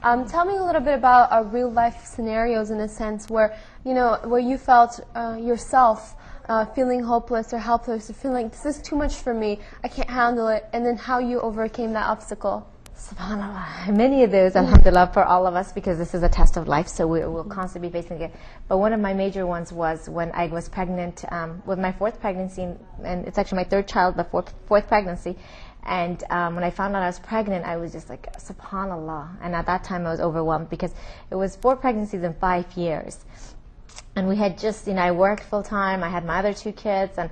Tell me a little bit about real life scenarios in a sense where, where you felt yourself feeling hopeless or helpless or feeling like this is too much for me, I can't handle it, and then how you overcame that obstacle. SubhanAllah. Many of those, alhamdulillah, for all of us, because this is a test of life, so we'll constantly be facing it. But one of my major ones was when I was pregnant with my fourth pregnancy, and it's actually my third child, but fourth pregnancy. And when I found out I was pregnant, I was just like, SubhanAllah. And at that time, I was overwhelmed because it was 4 pregnancies in 5 years. And we had just, I worked full time, I had my other 2 kids, and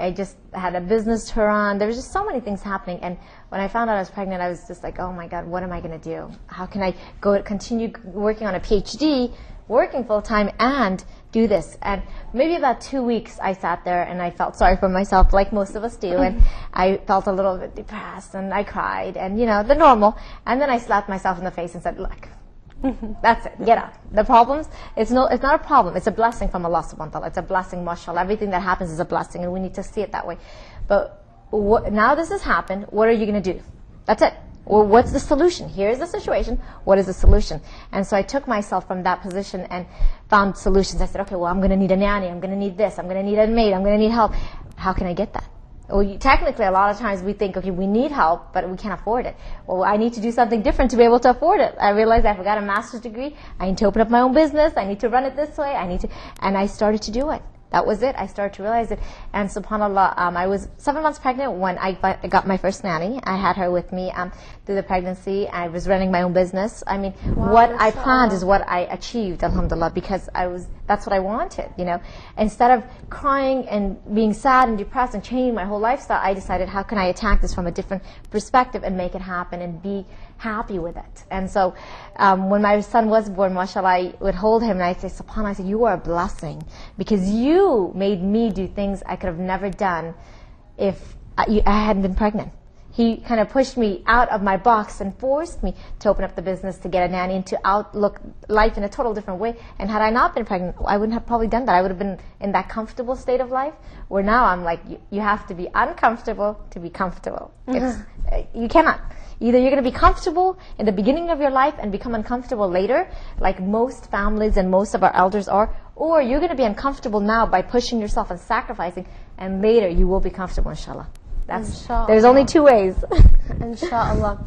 I just had a business to run. There was just so many things happening. And when I found out I was pregnant, I was just like, oh my God, what am I going to do? How can I continue working on a PhD, working full time, and do this? And maybe about 2 weeks I sat there and I felt sorry for myself, like most of us do. And I felt a little bit depressed, and I cried, and the normal. And then I slapped myself in the face and said, look, that's it. Get up. The problems, it's not a problem. It's a blessing from Allah subhanahu wa ta'ala. It's a blessing, mashallah. Everything that happens is a blessing, and we need to see it that way. But now this has happened, what are you going to do? That's it. Well, what's the solution? Here's the situation. What is the solution? And so I took myself from that position and found solutions. I said, okay, well, I'm going to need a nanny. I'm going to need this. I'm going to need a maid. I'm going to need help. How can I get that? Well, technically, a lot of times we think, okay, we need help, but we can't afford it. Well, I need to do something different to be able to afford it. I realized I forgot a master's degree. I need to open up my own business. I need to run it this way. And I started to do it. That was it. I started to realize it. And subhanAllah, I was 7 months pregnant when I got my first nanny. I had her with me through the pregnancy. I was running my own business. I mean, wow, what I planned is what I achieved, alhamdulillah, because that's what I wanted, Instead of crying and being sad and depressed and changing my whole lifestyle, I decided, how can I attack this from a different perspective and make it happen and be happy with it? And so when my son was born, mashallah, I would hold him and I'd say, SubhanAllah, I said, you are a blessing, because you made me do things I could have never done if I hadn't been pregnant. He kind of pushed me out of my box and forced me to open up the business, to get a nanny, and to outlook life in a total different way. And had I not been pregnant, I wouldn't have probably done that. I would have been in that comfortable state of life, where now I'm like, you have to be uncomfortable to be comfortable. You cannot. Either you're going to be comfortable in the beginning of your life and become uncomfortable later, like most families and most of our elders are, or you're going to be uncomfortable now by pushing yourself and sacrificing, and later you will be comfortable, inshallah. There's only 2 ways. Inshallah.